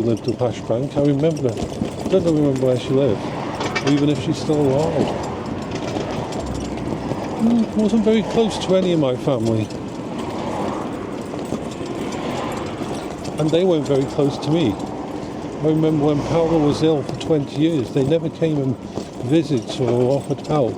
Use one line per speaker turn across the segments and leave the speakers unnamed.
lived up Ashbank. I remember. I don't remember where she lived, even if she's still alive. I wasn't very close to any of my family. And they weren't very close to me. I remember when Paula was ill for 20 years, they never came and visited or offered help.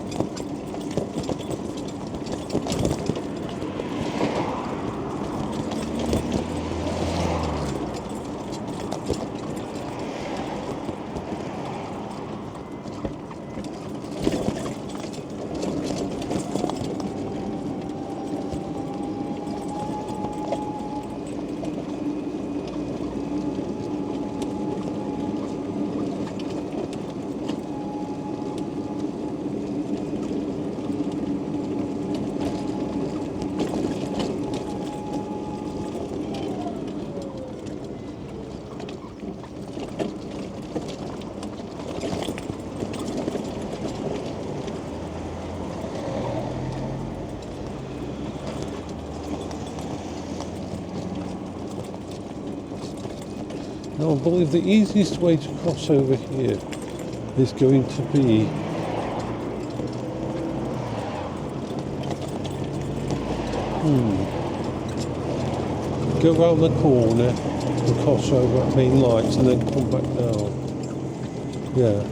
Now, I believe the easiest way to cross over here is going to be go round the corner and cross over at main lights and then come back down. Yeah.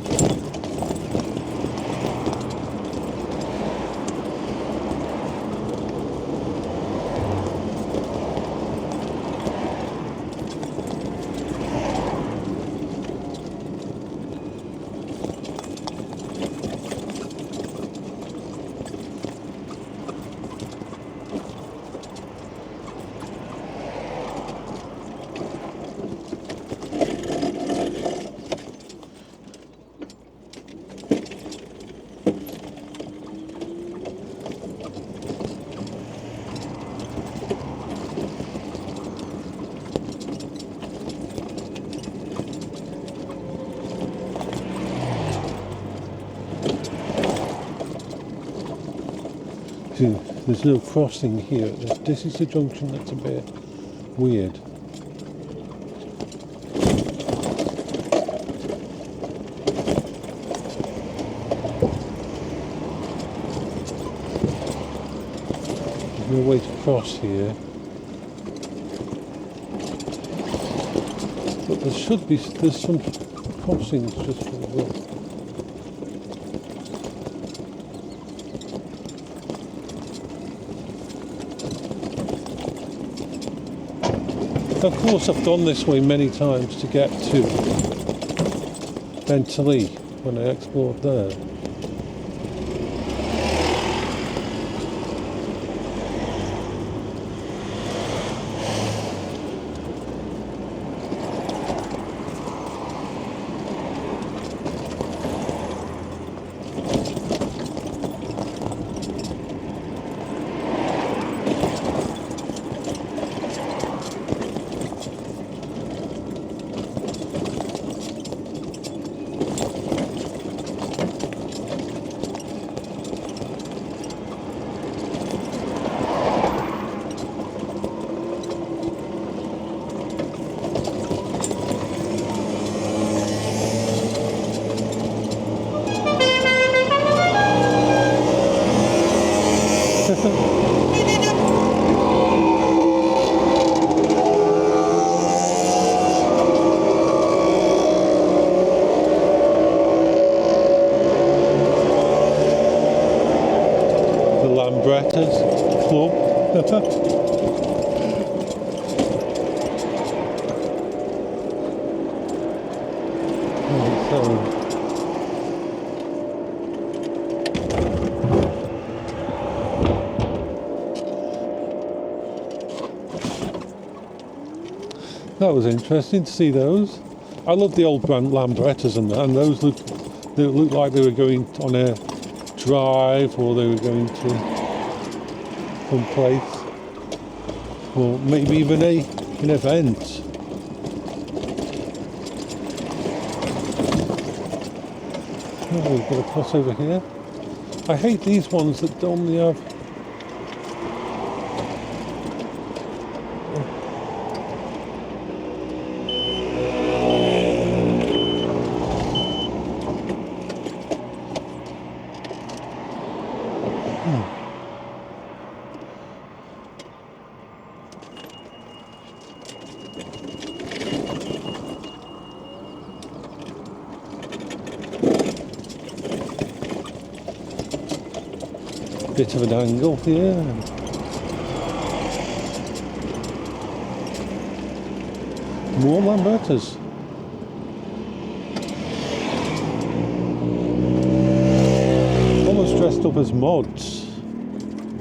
There's no crossing here. This is the junction that's a bit weird. There's no way to cross here. But there's some crossings just for the road. Of course, I've gone this way many times to get to Bentley when I explored there. Club. That was interesting to see those. I love the old Lambrettas and those looked like they were going on a drive or they were going to some place or maybe even an event. Oh, we've got a cross over here. I hate these ones that only have bit of an angle here. More Lambertas. Almost dressed up as mods.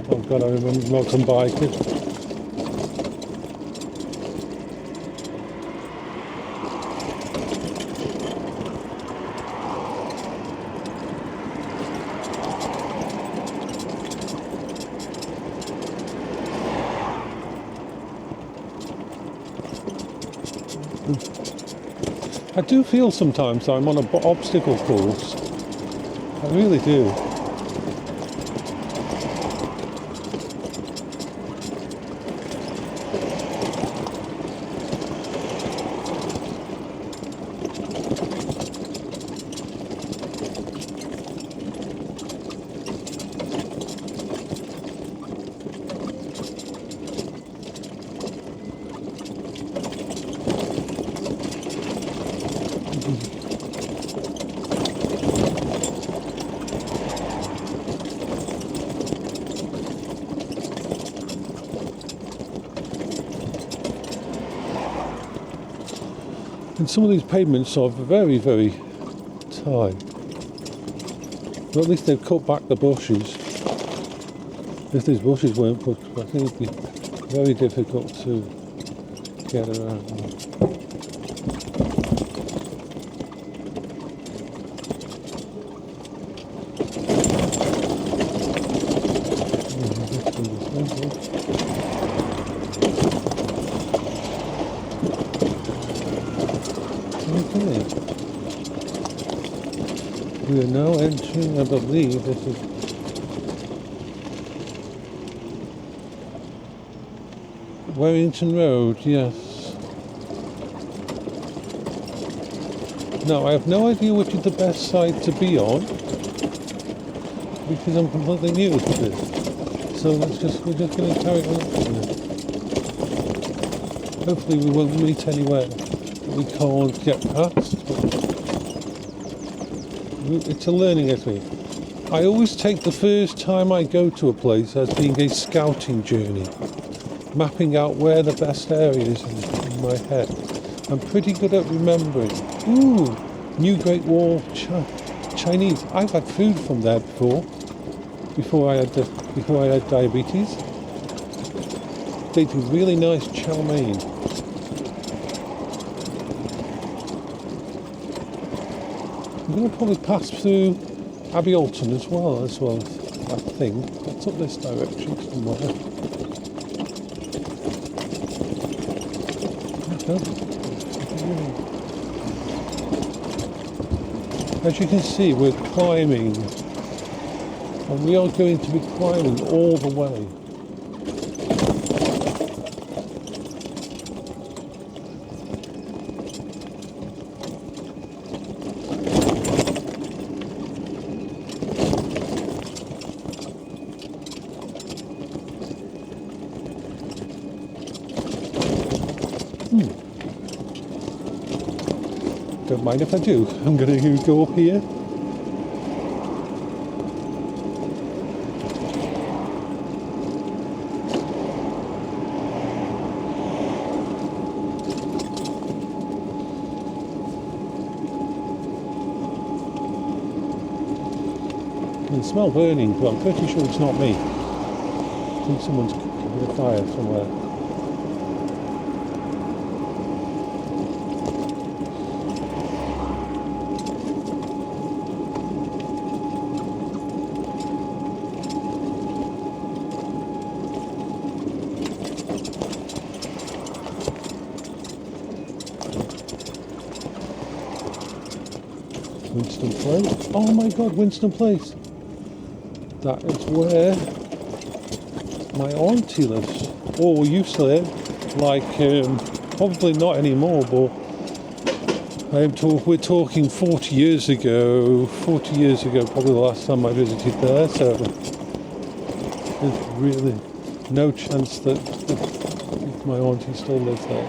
Oh god, I remember mountain biking. I do feel sometimes I'm on an obstacle course. I really do. And some of these pavements are very, very tight. But at least they've cut back the bushes. If these bushes weren't put back, I think it'd be very difficult to get around. Okay. We are now entering, I believe, this is Werrington Road, yes. Now, I have no idea which is the best side to be on, because I'm completely new to this. So we're just going to carry on. Hopefully we won't meet anywhere that we can't get past. It's a learning experience. I always take the first time I go to a place as being a scouting journey, mapping out where the best area is in my head. I'm pretty good at remembering. Ooh, New Great Wall, Chinese. I've had food from there before I had diabetes. They do really nice chow mein. I'm going to probably pass through Azeal as well, I think. It's up this direction somewhere. As you can see, we're climbing, and we are going to be climbing all the way. Don't mind if I do. I'm going to go up here. I can smell burning, but I'm pretty sure it's not me. I think someone's got a fire somewhere. Winston Place. Oh my god, Winston Place. That is where my auntie lives. Or used to live. Like, probably not anymore, but we're talking 40 years ago. 40 years ago, probably the last time I visited there. So there's really no chance that my auntie still lives there.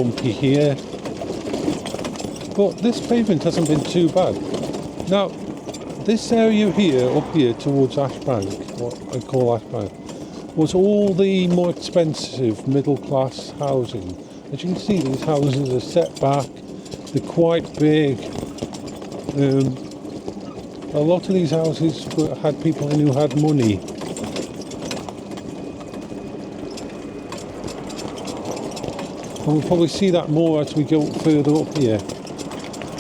bumpy here. But this pavement hasn't been too bad. Now, this area here, up here towards Ashbank, what I call Ashbank, was all the more expensive middle class housing. As you can see, these houses are set back, they're quite big. A lot of these houses had people in who had money. And we'll probably see that more as we go further up here.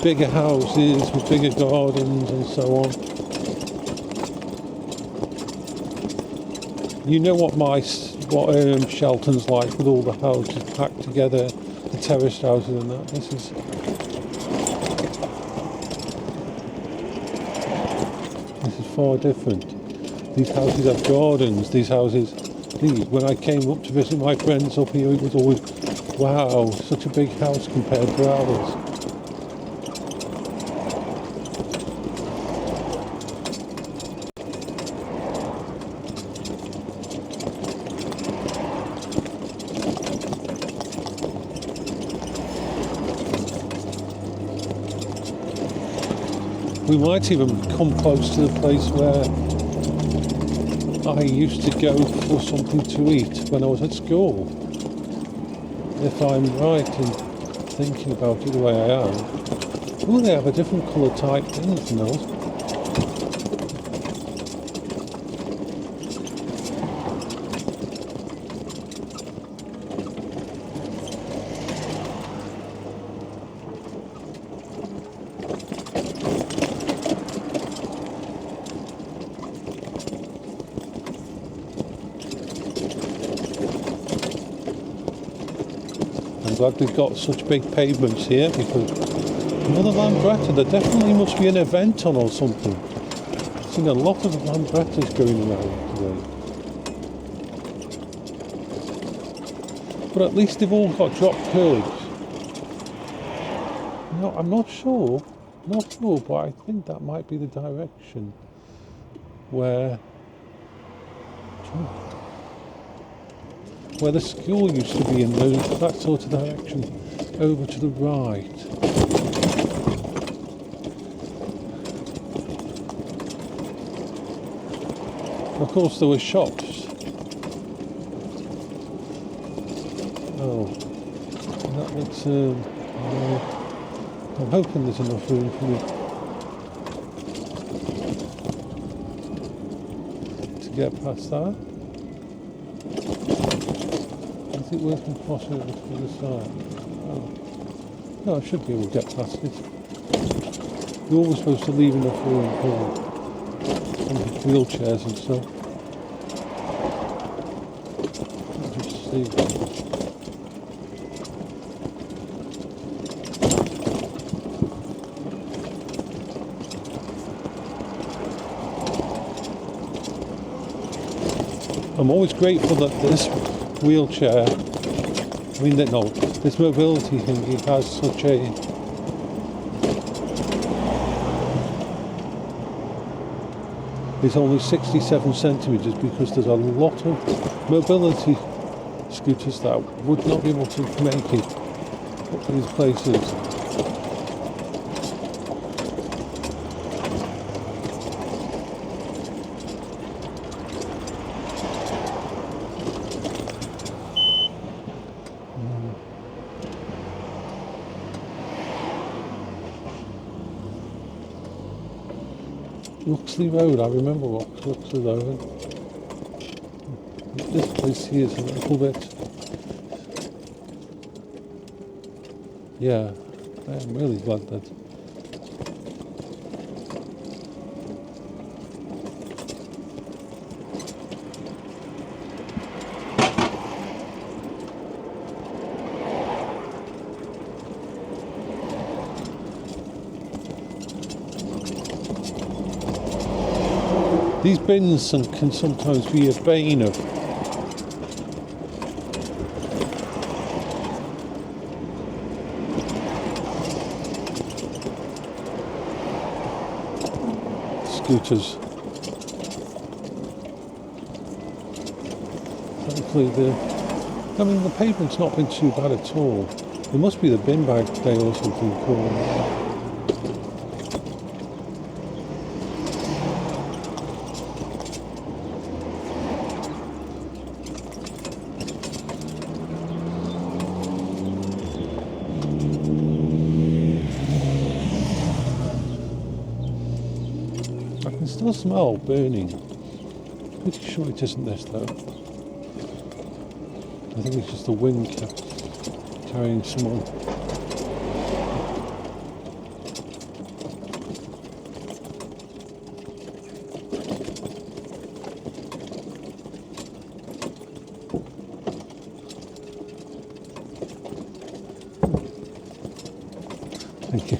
Bigger houses with bigger gardens and so on. You know what Shelton's like, with all the houses packed together, the terraced houses and that. This is far different. These houses have gardens. When I came up to visit my friends up here, it was always, wow, such a big house compared to ours. We might even come close to the place where I used to go for something to eat when I was at school. If I'm right in thinking about it the way I am. Oh, they have a different colour type things than those. Glad we've got such big pavements here, because another Lambretta, there definitely must be an event on or something. I've seen a lot of Lambrettas going around today. But at least they've all got drop curbs. No, I'm not sure, but I think that might be the direction where the school used to be, in that sort of direction, over to the right. Of course there were shops. Oh, that looks, I'm hoping there's enough room for me to get past that. Is it working across over to the side? Oh. No, I should be able to get past it. You're always supposed to leave enough room for wheelchairs and stuff. Let's just see. I'm always grateful that this wheelchair, this mobility thing, it has such a it's only 67 centimetres, because there's a lot of mobility scooters that would not be able to make it up to these places. Luxley Road, I remember Luxley Road. This place here is a little bit... Yeah, I am really glad that... These bins can sometimes be a bane of scooters. Thankfully the pavement's not been too bad at all. It must be the bin bag day or something cool. I can still smell burning. Pretty sure it isn't this though. I think it's just the wind carrying smoke. Thank you.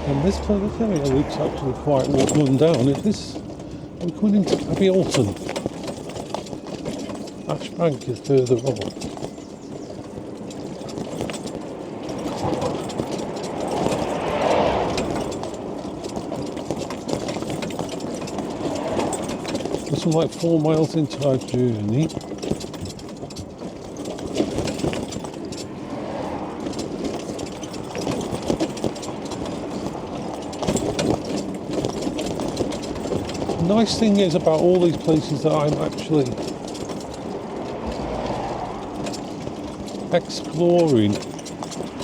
And this area looks actually quite run down. We're going into Werrington. Ashbank is further on. This is like 4 miles into our journey. The nice thing is about all these places that I'm actually exploring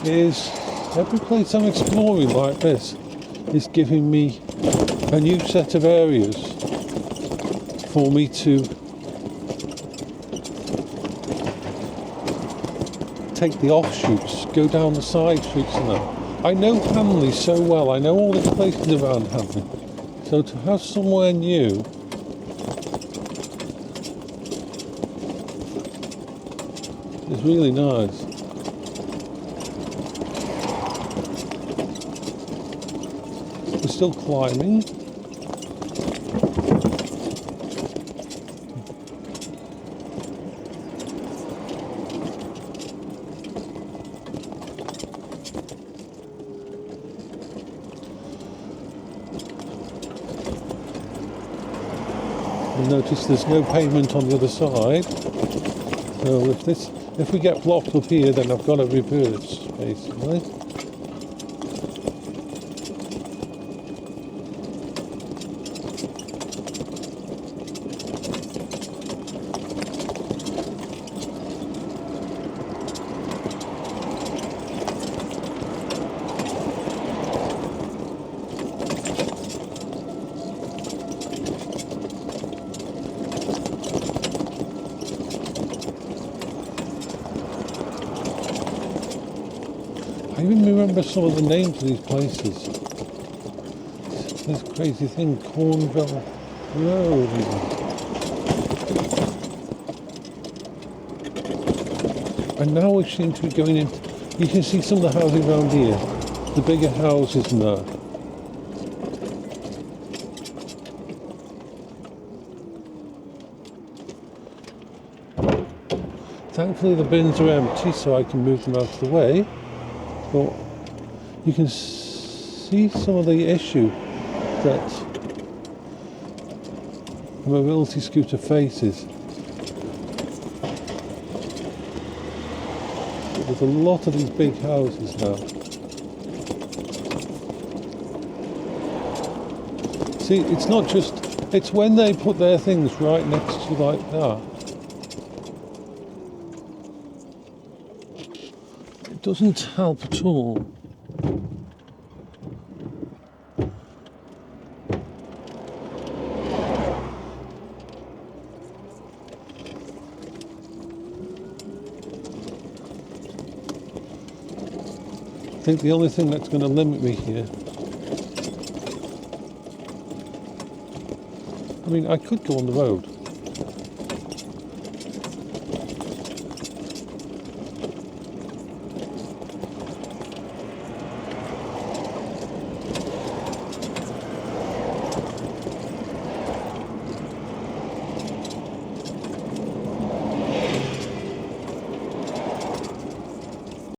is every place I'm exploring like this is giving me a new set of areas for me to take the offshoots, go down the side streets and that. I know Hanley so well, I know all the places around Hanley. So to have somewhere new is really nice. We're still climbing. Notice there's no pavement on the other side, so if we get blocked up here, then I've got to reverse basically. I even remember some of the names of these places. This crazy thing, Cornville Road. And now we seem to be going in. You can see some of the houses around here, the bigger houses now. Thankfully the bins are empty, so I can move them out of the way. But you can see some of the issue that the mobility scooter faces. There's a lot of these big houses now. See, it's not just, it's when they put their things right next to like that. Doesn't help at all. I think the only thing that's going to limit me here, I mean, I could go on the road.